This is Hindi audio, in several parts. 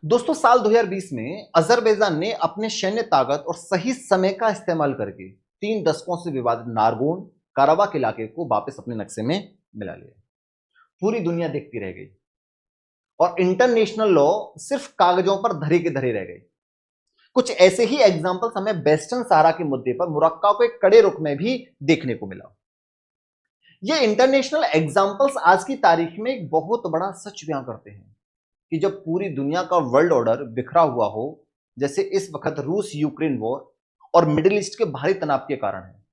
दोस्तों साल 2020 में अजरबैजान ने अपने सैन्य ताकत और सही समय का इस्तेमाल करके 3 दशकों से विवादित नारगोन काराबाख इलाके को वापस अपने नक्शे में मिला लिया। पूरी दुनिया देखती रह गई और इंटरनेशनल लॉ सिर्फ कागजों पर धरे के धरे रह गई। कुछ ऐसे ही एग्जाम्पल्स हमें वेस्टर्न सहारा के मुद्दे पर मुरक्का को एक कड़े रुख में भी देखने को मिला। ये इंटरनेशनल एग्जाम्पल्स आज की तारीख में एक बहुत बड़ा सच बयां करते हैं कि जब पूरी दुनिया का वर्ल्ड ऑर्डर बिखरा हुआ हो, जैसे इस वक्त रूस यूक्रेन वॉर और मिडिल ईस्ट के भारी तनाव के कारण है,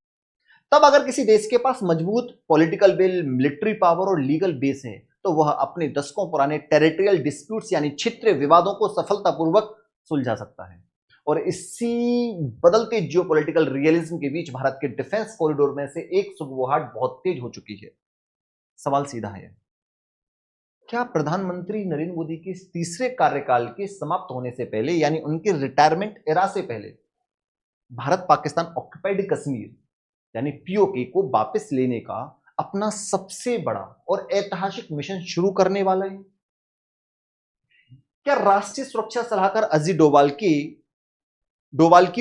तब अगर किसी देश के पास मजबूत पॉलिटिकल विल, मिलिट्री पावर और लीगल बेस है, तो वह अपने दशकों पुराने टेरिटोरियल डिस्प्यूट्स यानी क्षेत्रीय विवादों को सफलतापूर्वक सुलझा सकता है। और इसी बदलते जियोपॉलिटिकल रियलिज्म के बीच भारत के डिफेंस कॉरिडोर में से एक सुगबुगाहट बहुत तेज हो चुकी है। सवाल सीधा है, क्या प्रधानमंत्री नरेंद्र मोदी के तीसरे कार्यकाल के समाप्त होने से पहले यानी उनके रिटायरमेंट एरा से पहले भारत पाकिस्तान ऑक्युपाइड कश्मीर यानी पीओके को वापस लेने का अपना सबसे बड़ा और ऐतिहासिक मिशन शुरू करने वाला है? क्या राष्ट्रीय सुरक्षा सलाहकार अजीत डोवाल की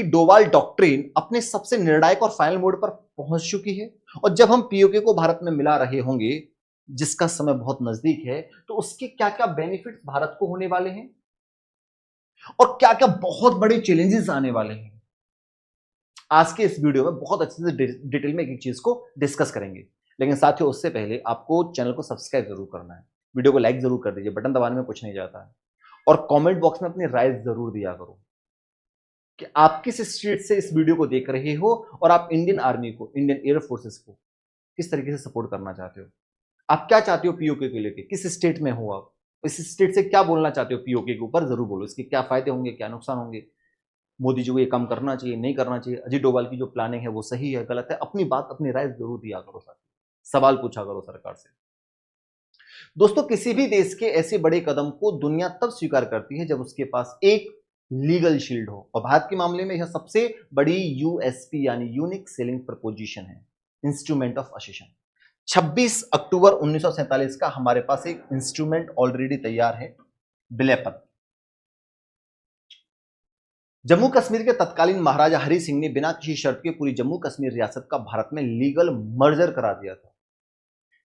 डोवाल डॉक्ट्रिन अपने सबसे निर्णायक और फाइनल मोड पर पहुंच चुकी है? और जब हम पीओके को भारत में मिला रहे होंगे, जिसका समय बहुत नजदीक है, तो उसके क्या क्या बेनिफिट्स भारत को होने वाले हैं और क्या क्या बहुत बड़े चैलेंजेस आने वाले हैं, आज के इस वीडियो में बहुत अच्छे से डिटेल में एक चीज को डिस्कस करेंगे। लेकिन साथियों, उससे पहले आपको चैनल को सब्सक्राइब जरूर करना है, वीडियो को लाइक जरूर कर दीजिए, बटन दबाने में कुछ नहीं जाता है, और कमेंट बॉक्स में अपनी राय जरूर दिया करो कि आप किस स्टेट से इस वीडियो को देख रहे हो और आप इंडियन आर्मी को, इंडियन एयर फोर्सेस को किस तरीके से सपोर्ट करना चाहते हो। आप क्या चाहते हो पीओके के लेके, किस स्टेट में हो आप, इस स्टेट से क्या बोलना चाहते हो पीओके के ऊपर, जरूर बोलो। इसके क्या फायदे होंगे, क्या नुकसान होंगे, मोदी जी को ये काम करना चाहिए, नहीं करना चाहिए, अजीत डोभाल की जो प्लानिंग है वो सही है, गलत है, अपनी बात, अपनी राय जरूर दिया करो साथियों, सवाल पूछा करो सरकार से। दोस्तों, किसी भी देश के ऐसे बड़े कदम को दुनिया तब स्वीकार करती है जब उसके पास एक लीगल शील्ड हो, और भारत के मामले में यह सबसे बड़ी यूएसपी यानी यूनिक सेलिंग प्रपोजिशन है, इंस्ट्रूमेंट ऑफ असेशन। 26 अक्टूबर 1947 का हमारे पास एक इंस्ट्रूमेंट ऑलरेडी तैयार है, विलय पत्र। जम्मू कश्मीर के तत्कालीन महाराजा हरि सिंह ने बिना किसी शर्त के पूरी जम्मू कश्मीर रियासत का भारत में लीगल मर्जर करा दिया था।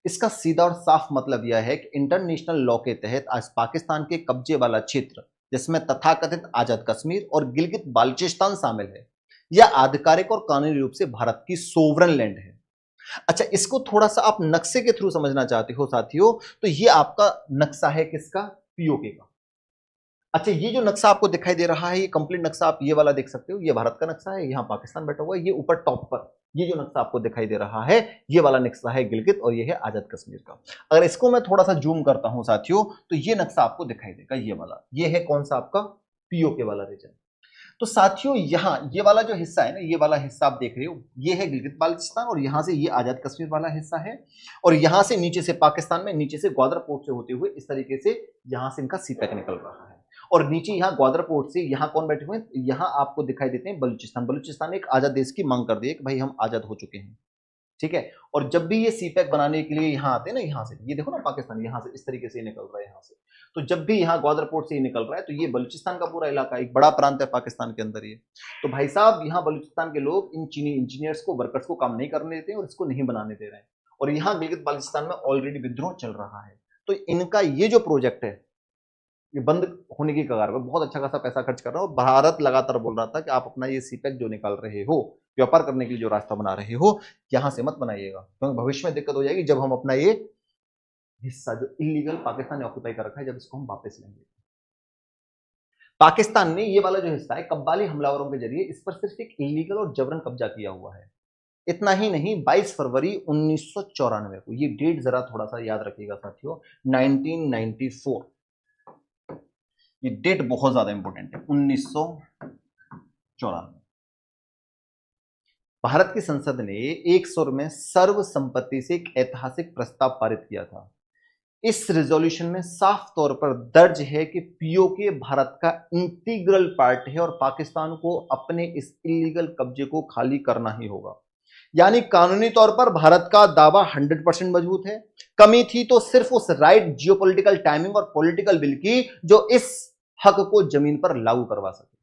इसका सीधा और साफ मतलब यह है कि इंटरनेशनल लॉ के तहत आज पाकिस्तान के कब्जे वाला क्षेत्र, जिसमें तथाकथित आजाद कश्मीर और गिलगित बाल्टिस्तान शामिल है, यह आधिकारिक और कानूनी रूप से भारत की सोवरन लैंड है। अच्छा, इसको थोड़ा सा आप नक्शे के थ्रू समझना चाहते हो साथियों, तो ये आपका नक्शा है किसका, पीओके का। अच्छा, ये जो नक्शा आपको दिखाई दे रहा है, ये कंप्लीट नक्शा आप ये वाला देख सकते हो, ये भारत का नक्शा है, यहाँ पाकिस्तान बैठा हुआ है, ये ऊपर टॉप पर ये जो नक्शा आपको दिखाई दे रहा है, ये वाला नक्शा है गिलगित और ये है आजाद कश्मीर का। अगर इसको मैं थोड़ा सा जूम करता हूं साथियों, तो ये नक्शा आपको दिखाई देगा, ये वाला, ये है कौन सा आपका, पीओके वाला रीजन। तो साथियों, यहाँ ये वाला जो हिस्सा है ना, ये वाला हिस्सा आप देख रहे हो, ये है गिलगित बाल्टिस्तान, और यहाँ से ये आजाद कश्मीर वाला हिस्सा है, और यहाँ से नीचे से पाकिस्तान में, नीचे से ग्वादर पोर्ट से होते हुए इस तरीके से यहाँ से इनका सीपैक निकल रहा है, और नीचे यहाँ ग्वादर पोर्ट से यहाँ कौन बैठे हुए हैं, यहाँ आपको दिखाई देते हैं बलूचिस्तान। बलूचिस्तान ने एक आजाद देश की मांग कर दी है कि भाई हम आजाद हो चुके हैं, ठीक है। और जब भी ये सीपैक बनाने के लिए यहाँ आते हैं ना, यहाँ से ये देखो ना, पाकिस्तान यहाँ से इस तरीके से निकल रहा है यहाँ से, तो जब भी यहाँ ग्वादर पोर्ट से निकल रहा है, तो ये बलूचिस्तान का पूरा इलाका एक बड़ा प्रांत है पाकिस्तान के अंदर ये। तो भाई साहब, यहाँ बलूचिस्तान के लोग इन चीनी इंजीनियर्स को, वर्कर्स को काम नहीं करने देते हैं और इसको नहीं बनाने दे रहे हैं, और यहाँ गिलगित बाल्टिस्तान में ऑलरेडी विद्रोह चल रहा है। तो इनका ये जो प्रोजेक्ट है, ये बंद होने की कगार पर, बहुत अच्छा खासा पैसा खर्च कर रहा है, और भारत लगातार बोल रहा था कि आप अपना ये सीपैक जो निकाल रहे हो, व्यापार करने के लिए जो रास्ता बना रहे हो, यहां से मत बनाइएगा, क्योंकि भविष्य में दिक्कत हो जाएगी जब हम अपना ये हिस्सा जो इलीगल पाकिस्तान ने ऑक्यूपाई कर रखा है, जब इसको हम वापस लेंगे। पाकिस्तान ने ये वाला जो हिस्सा है, कब्बाली हमलावरों के जरिए इस पर सिर्फ एक इलीगल और जबरन कब्जा किया हुआ है। इतना ही नहीं, 22 फरवरी 1994 को, ये डेट जरा थोड़ा सा याद रखिएगा साथियों, 1994, ये डेट बहुत ज्यादा इंपॉर्टेंट है, 1994, भारत की संसद ने एक सुर में सर्वसम्मति से एक ऐतिहासिक प्रस्ताव पारित किया था। इस रिजोल्यूशन में साफ तौर पर दर्ज है कि पीओके भारत का इंटीग्रल पार्ट है और पाकिस्तान को अपने इस इलीगल कब्जे को खाली करना ही होगा। यानी कानूनी तौर पर भारत का दावा 100% मजबूत है। कमी थी तो सिर्फ उस राइट जियोपॉलिटिकल टाइमिंग और पॉलिटिकल विल की, जो इस हक को जमीन पर लागू करवा सके।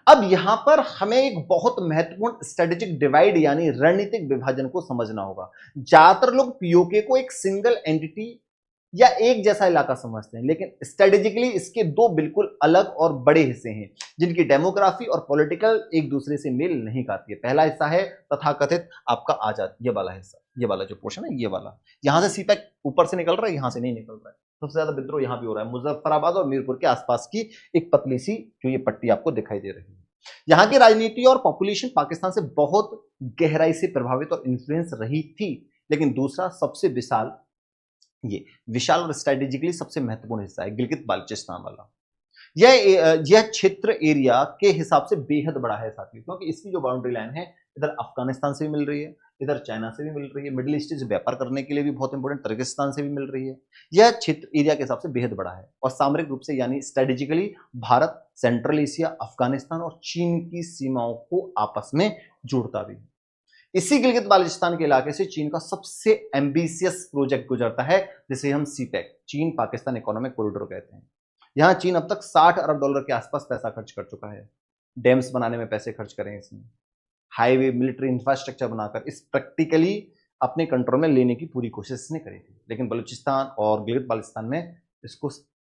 अब यहां पर हमें एक बहुत महत्वपूर्ण स्ट्रेटेजिक डिवाइड यानी रणनीतिक विभाजन को समझना होगा। ज्यादातर लोग पीओके को एक सिंगल एंटिटी या एक जैसा इलाका समझते हैं, लेकिन स्ट्रेटेजिकली इसके दो बिल्कुल अलग और बड़े हिस्से हैं जिनकी डेमोग्राफी और पॉलिटिकल एक दूसरे से मेल नहीं खाती है। पहला हिस्सा है तथाकथित आपका आजाद, ये वाला हिस्सा, ये वाला जो पोर्शन है, ये वाला, यहां से सीपैक ऊपर से निकल रहा है, यहां से नहीं निकल रहा है। सबसे ज्यादा विद्रोह यहां भी हो रहा है, मुजफ्फराबाद और मीरपुर के आसपास की एक पतली सी जो ये पट्टी आपको दिखाई दे रही है। यहां की राजनीति और पॉपुलेशन पाकिस्तान से बहुत गहराई से प्रभावित और इन्फ्लुएंस रही थी। लेकिन दूसरा सबसे ये विशाल और स्ट्रेटेजिकली सबसे महत्वपूर्ण हिस्सा है गिलगित बाल्टिस्तान वाला। यह क्षेत्र एरिया के हिसाब से बेहद बड़ा है साथियों, क्योंकि इसकी जो बाउंड्री लाइन है इधर अफगानिस्तान से भी मिल रही है, इधर चाइना से भी मिल रही है, मिडिल ईस्ट से व्यापार करने के लिए भी बहुत इंपॉर्टेंट तर्किस्तान से भी मिल रही है। यह क्षेत्र एरिया के हिसाब से बेहद बड़ा है और सामरिक रूप से यानी strategically Bharat, central Asia, Afghanistan और चीन की सीमाओं को आपस में जोड़ता भी है। इसी गिलगित बाल्टिस्तान के इलाके से चीन का सबसे एम्बिशियस प्रोजेक्ट गुजरता है जिसे हम सीपैक, चीन पाकिस्तान इकोनॉमिक कॉरिडोर कहते हैं। यहां चीन अब तक 60 अरब डॉलर के आसपास पैसा खर्च कर चुका है। डैम्स बनाने में पैसे खर्च करें इसमें, हाईवे, मिलिट्री इंफ्रास्ट्रक्चर बनाकर इस प्रैक्टिकली अपने कंट्रोल में लेने की पूरी कोशिश इसने करी थी। लेकिन बलूचिस्तान और गिलगित बाल्टिस्तान में इसको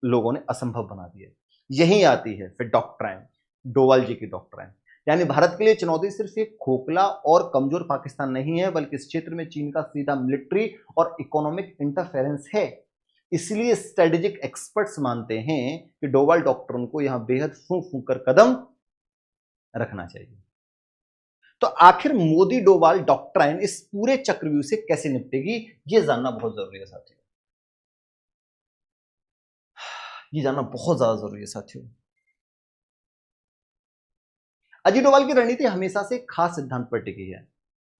लोगों ने असंभव बना दिया। यही आती है फिर डॉक्ट्राइन, डोवाल जी की डॉक्ट्राइन, यानी भारत के लिए चुनौती सिर्फ एक खोखला और कमजोर पाकिस्तान नहीं है, बल्कि इस क्षेत्र में चीन का सीधा मिलिट्री और इकोनॉमिक इंटरफेरेंस है। इसलिए स्ट्रेटेजिक एक्सपर्ट्स मानते हैं कि डोवाल डॉक्ट्रिन को यहां बेहद फूंक फूंक कर कदम रखना चाहिए। तो आखिर मोदी डोवाल डॉक्ट्राइन इस पूरे चक्रव्यूह से कैसे निपटेगी, यह जानना बहुत जरूरी है साथियों। ये जानना बहुत ज्यादा जरूरी है साथियों। अजीत डोवाल की रणनीति हमेशा से एक खास सिद्धांत पर टिकी है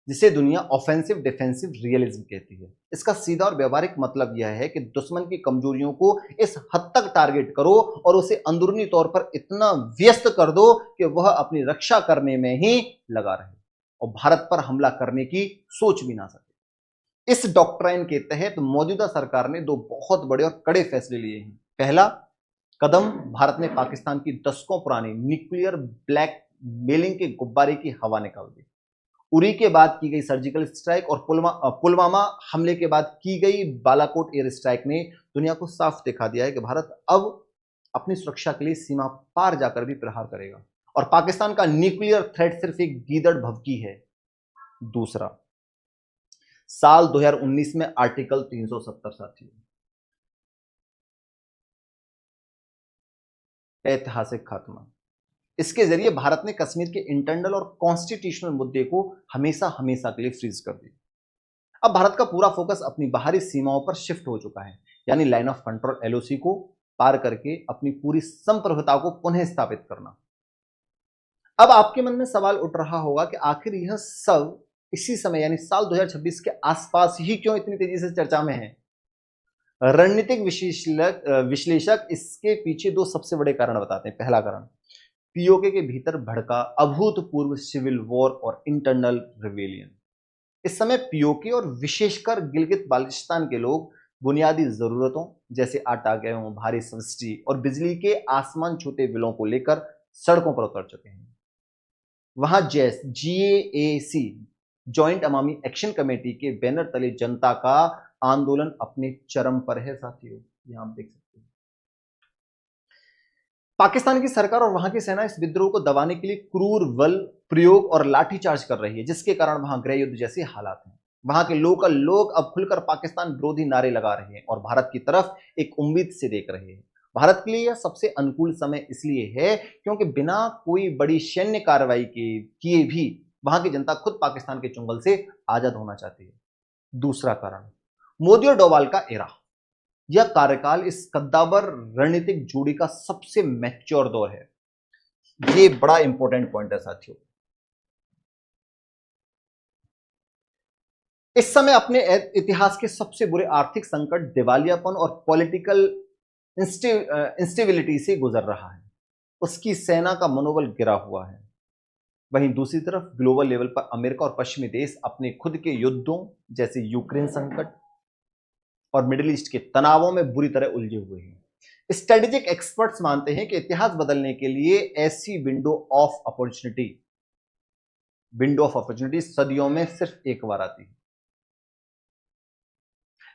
जिसे दुनिया ऑफेंसिव डिफेंसिव रियलिज्म कहती है। इसका सीधा और व्यवहारिक मतलब यह है कि दुश्मन की कमजोरियों को इस हद तक टारगेट करो और उसे अंदरूनी तौर पर इतना व्यस्त कर दो कि वह अपनी रक्षा करने में ही लगा रहे और भारत पर हमला करने की सोच भी ना सके। इस डॉक्ट्राइन के तहत मौजूदा सरकार ने दो बहुत बड़े और कड़े फैसले लिए हैं। पहला कदम, भारत ने पाकिस्तान की दशकों पुरानी न्यूक्लियर ब्लैक मेलिंग के गुब्बारे की हवा निकाल दी। उरी के बाद की गई सर्जिकल स्ट्राइक और पुलवामा हमले के बाद की गई बालाकोट एयर स्ट्राइक ने दुनिया को साफ दिखा दिया है कि भारत अब अपनी सुरक्षा के लिए सीमा पार जाकर भी प्रहार करेगा और पाकिस्तान का न्यूक्लियर थ्रेट सिर्फ एक गीदड़ भभकी है। दूसरा, साल 2019 में आर्टिकल 370 साथियों, ऐतिहासिक खात्मा। इसके जरिए भारत ने कश्मीर के इंटरनल और कॉन्स्टिट्यूशनल मुद्दे को हमेशा हमेशा के लिए फ्रीज कर दिया। अब भारत का पूरा फोकस अपनी बाहरी सीमाओं पर शिफ्ट हो चुका है, यानी लाइन ऑफ कंट्रोल एलओसी को पार करके अपनी पूरी संप्रभुता को पुनः स्थापित करना। अब आपके मन में सवाल उठ रहा होगा कि आखिर यह सब इसी समय यानी साल 2026 के आसपास ही क्यों इतनी तेजी से चर्चा में है। रणनीतिक विश्लेषक इसके पीछे दो सबसे बड़े कारण बताते हैं। पहला कारण, पीओके के भीतर भड़का अभूतपूर्व सिविल वॉर और इंटरनल रिवेलियन। इस समय पीओके और विशेषकर गिलगित बाल्टिस्तान के लोग बुनियादी जरूरतों जैसे आटा, गेहूं, भारी सब्सिडी और बिजली के आसमान छूते बिलों को लेकर सड़कों पर उतर चुके हैं। वहां GAAC, जॉइंट अवामी एक्शन कमेटी के बैनर तले जनता का आंदोलन अपने चरम पर है साथियों। यहां आप देख सकते हैं पाकिस्तान की सरकार और वहां की सेना इस विद्रोह को दबाने के लिए क्रूर बल प्रयोग और लाठीचार्ज कर रही है, जिसके कारण वहां गृह युद्ध जैसे हालात हैं। वहां के लोकल लोग अब खुलकर पाकिस्तान विरोधी नारे लगा रहे हैं और भारत की तरफ एक उम्मीद से देख रहे हैं। भारत के लिए यह सबसे अनुकूल समय इसलिए है क्योंकि बिना कोई बड़ी सैन्य कार्रवाई के किए भी वहां की जनता खुद पाकिस्तान के चुंगल से आजाद होना चाहती है। दूसरा कारण, मोदी और डोवाल का एरा। यह कार्यकाल इस कद्दावर रणनीतिक जोड़ी का सबसे मैच्योर दौर है। ये बड़ा इंपॉर्टेंट पॉइंट है साथियों। इस समय अपने इतिहास के सबसे बुरे आर्थिक संकट, दिवालियापन और पॉलिटिकल इंस्टेबिलिटी से गुजर रहा है। उसकी सेना का मनोबल गिरा हुआ है। वहीं दूसरी तरफ ग्लोबल लेवल पर अमेरिका और पश्चिमी देश अपने खुद के युद्धों जैसे यूक्रेन संकट और मिडिल ईस्ट के तनावों में बुरी तरह उलझे हुए हैं। स्ट्रेटेजिक एक्सपर्ट्स मानते हैं कि इतिहास बदलने के लिए ऐसी विंडो ऑफ अपॉर्चुनिटी सदियों में सिर्फ एक बार आती है।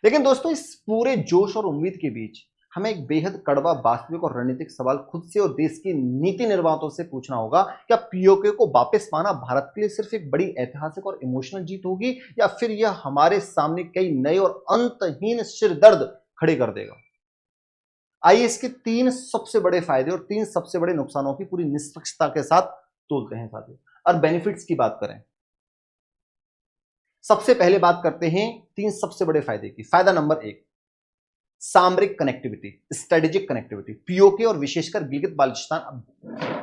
लेकिन दोस्तों, इस पूरे जोश और उम्मीद के बीच हमें एक बेहद कड़वा, वास्तविक और रणनीतिक सवाल खुद से और देश की नीति निर्माताओं से पूछना होगा। क्या पीओके को वापस पाना भारत के लिए सिर्फ एक बड़ी ऐतिहासिक और इमोशनल जीत होगी, या फिर यह हमारे सामने कई नए और अंतहीन सिरदर्द खड़े कर देगा? आइए इसके 3 सबसे बड़े फायदे और 3 सबसे बड़े नुकसानों की पूरी निष्पक्षता के साथ तोलते हैं साथियों, और बेनिफिट्स की बात करें। सबसे पहले बात करते हैं 3 सबसे बड़े फायदे की। फायदा नंबर 1, सामरिक कनेक्टिविटी, स्ट्रेटेजिक कनेक्टिविटी। पीओके और विशेषकर गिलगित बाल्टिस्तान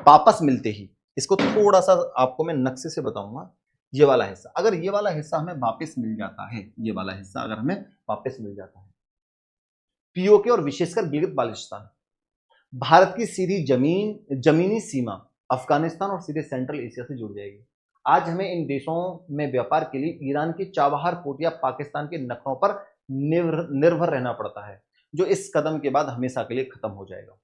वापस मिलते ही, इसको थोड़ा सा आपको मैं नक्शे से बताऊंगा। ये वाला हिस्सा, अगर ये वाला हिस्सा हमें वापस मिल जाता है, ये वाला हिस्सा अगर हमें वापस मिल जाता है, पीओके और विशेषकर गिलगित बाल्टिस्तान, भारत की सीधी जमीनी सीमा अफगानिस्तान और सीधे सेंट्रल एशिया से जुड़ जाएगी। आज हमें इन देशों में व्यापार के लिए ईरान के चाबहार पोर्ट या पाकिस्तान के नखरों पर निर्भर रहना पड़ता है, जो इस कदम के बाद हमेशा के लिए खत्म हो जाएगा।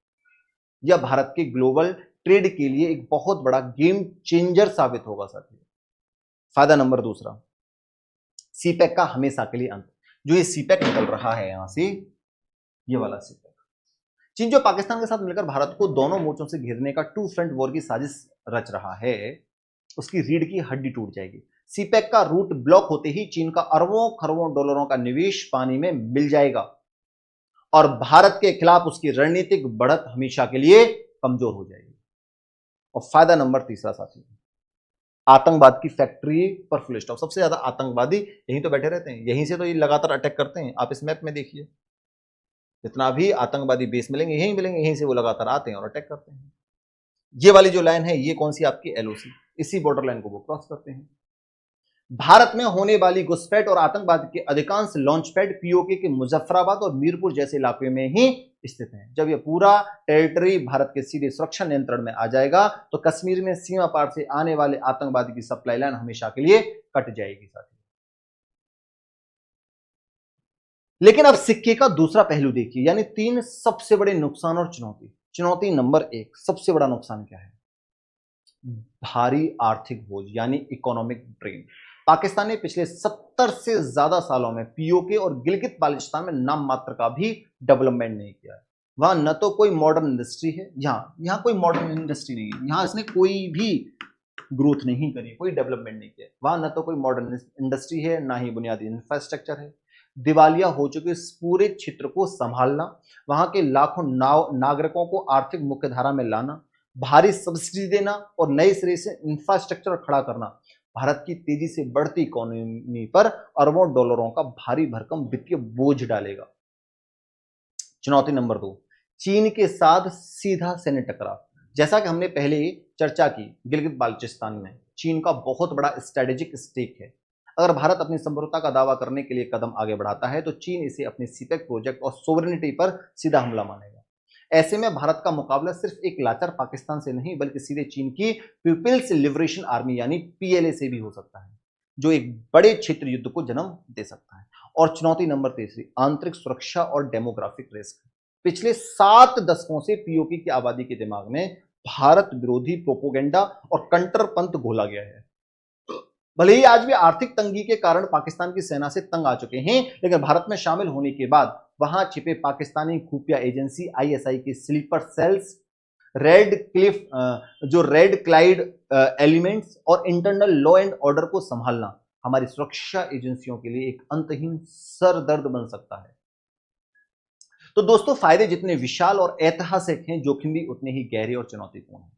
यह भारत के ग्लोबल ट्रेड के लिए एक बहुत बड़ा गेम चेंजर साबित होगा साथियों। फायदा नंबर 2, सीपेक का हमेशा के लिए अंत। जो ये सीपेक निकल रहा है यहां से, ये वाला सीपेक, चीन जो पाकिस्तान के साथ मिलकर भारत को दोनों मोर्चों से घेरने का 2 फ्रंट वॉर की साजिश रच रहा है, उसकी रीढ़ की हड्डी टूट जाएगी। सीपेक का रूट ब्लॉक होते ही चीन का अरबों खरबों डॉलरों का निवेश पानी में मिल जाएगा और भारत के खिलाफ उसकी रणनीतिक बढ़त हमेशा के लिए कमजोर हो जाएगी। और फायदा नंबर 3 साथियों, आतंकवाद की फैक्ट्री पर फुल स्टॉप। सबसे ज्यादा आतंकवादी यहीं तो बैठे रहते हैं, यहीं से तो ये लगातार अटैक करते हैं। आप इस मैप में देखिए, जितना भी आतंकवादी बेस मिलेंगे यहीं मिलेंगे, यहीं से वो लगातार आते हैं और अटैक करते हैं। ये वाली जो लाइन है, ये कौन सी आपकी एलओसी, इसी बॉर्डर लाइन को वो क्रॉस करते हैं। भारत में होने वाली घुसपैठ और आतंकवाद के अधिकांश लॉन्च पैड पीओके के मुजफ्फराबाद और मीरपुर जैसे इलाके में ही स्थित हैं। जब यह पूरा टेरिटरी भारत के सीधे सुरक्षा नियंत्रण में आ जाएगा तो कश्मीर में सीमा पार से आने वाले आतंकवादी की सप्लाई लाइन हमेशा के लिए कट जाएगी साथियों। लेकिन अब सिक्के का दूसरा पहलू देखिए, यानी 3 सबसे बड़े नुकसान और चुनौती। चुनौती नंबर 1, सबसे बड़ा नुकसान क्या है? भारी आर्थिक बोझ, यानी इकोनॉमिक ड्रेन। पाकिस्तान ने पिछले 70 से ज्यादा सालों में पीओके और गिलगित बाल्टिस्तान में नाम मात्र का भी डेवलपमेंट नहीं किया है। वहां न तो कोई मॉडर्न इंडस्ट्री है, यहां कोई मॉडर्न इंडस्ट्री नहीं है, यहां इसने कोई भी ग्रोथ नहीं करी, कोई डेवलपमेंट नहीं किया। वहां न तो कोई मॉडर्न इंडस्ट्री है, ना ही बुनियादी इंफ्रास्ट्रक्चर है। दिवालिया हो चुके इस पूरे क्षेत्र को संभालना, वहां के लाखों नागरिकों को आर्थिक मुख्यधारा में लाना, भारी सब्सिडी देना और नए सिरे से इंफ्रास्ट्रक्चर खड़ा करना भारत की तेजी से बढ़ती इकोनॉमी पर अरबों डॉलरों का भारी भरकम वित्तीय बोझ डालेगा। चुनौती नंबर 2, चीन के साथ सीधा सैन्य टकराव। जैसा कि हमने पहले चर्चा की, गिलगित बाल्टिस्तान में चीन का बहुत बड़ा स्ट्रेटेजिक स्टेक है। अगर भारत अपनी संप्रभुता का दावा करने के लिए कदम आगे बढ़ाता है तो चीन इसे अपने सीपेक प्रोजेक्ट और सोवरेनिटी पर सीधा हमला मानेगा। ऐसे में भारत का मुकाबला सिर्फ एक लाचार पाकिस्तान से नहीं, बल्कि सीधे चीन की पीपल्स लिबरेशन आर्मी यानी पीएलए से भी हो सकता है, जो एक बड़े क्षेत्र युद्ध को जन्म दे सकता है। और चुनौती नंबर 3, आंतरिक सुरक्षा और डेमोग्राफिक रिस्क। पिछले 7 दशकों से पीओके की आबादी के दिमाग में भारत विरोधी प्रोपोगेंडा और कंट्रपंथ घोला गया है। भले ही आज भी आर्थिक तंगी के कारण पाकिस्तान की सेना से तंग आ चुके हैं, लेकिन भारत में शामिल होने के बाद वहां छिपे पाकिस्तानी खुफिया एजेंसी आईएसआई के sleeper cells, radicalized elements और इंटरनल लॉ एंड ऑर्डर को संभालना हमारी सुरक्षा एजेंसियों के लिए एक अंतहीन सरदर्द बन सकता है। तो दोस्तों, फायदे जितने विशाल और ऐतिहासिक हैं, जोखिम भी उतने ही गहरे और चुनौतीपूर्ण हैं।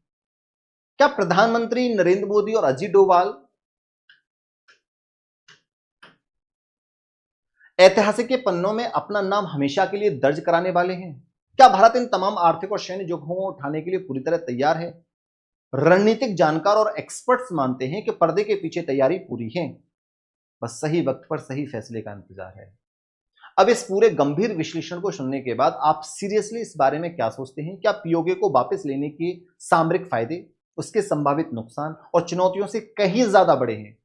क्या प्रधानमंत्री नरेंद्र मोदी और अजीत डोभाल ऐतिहासिक के पन्नों में अपना नाम हमेशा के लिए दर्ज कराने वाले हैं? क्या भारत इन तमाम आर्थिक और सैन्य जोखिमों को उठाने के लिए पूरी तरह तैयार है? रणनीतिक जानकार और एक्सपर्ट्स मानते हैं कि पर्दे के पीछे तैयारी पूरी है, बस सही वक्त पर सही फैसले का इंतजार है। अब इस पूरे गंभीर विश्लेषण को सुनने के बाद आप सीरियसली इस बारे में क्या सोचते हैं? क्या पीओके को वापस लेने के सामरिक फायदे उसके संभावित नुकसान और चुनौतियों से कहीं ज्यादा बड़े हैं?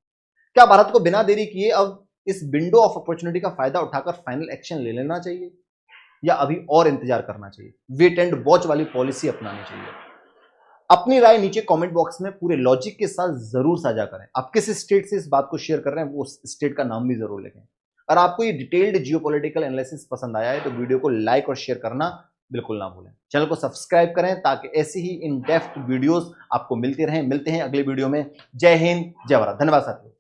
क्या भारत को बिना देरी किए अब इस विंडो ऑफ अपॉर्चुनिटी का फायदा उठाकर फाइनल एक्शन ले लेना चाहिए? या अभी और इंतजार करना चाहिए? वेट एंड वॉच वाली पॉलिसी अपनानी चाहिए? अपनी राय नीचे कमेंट बॉक्स में पूरे लॉजिक के साथ जरूर साझा करें। आप किस स्टेट से इस बात को शेयर कर रहे हैं वो स्टेट का नाम भी जरूर लिखें। और आपको ये डिटेल्ड जियोपॉलिटिकल एनालिसिस पसंद आया है तो वीडियो को लाइक और शेयर करना बिल्कुल ना भूलें। चैनल को सब्सक्राइब करें ताकि ऐसी ही इन डेप्थ वीडियोस आपको मिलती रहें। मिलते हैं अगले वीडियो में। जय हिंद, जय भारत। धन्यवाद साथियों।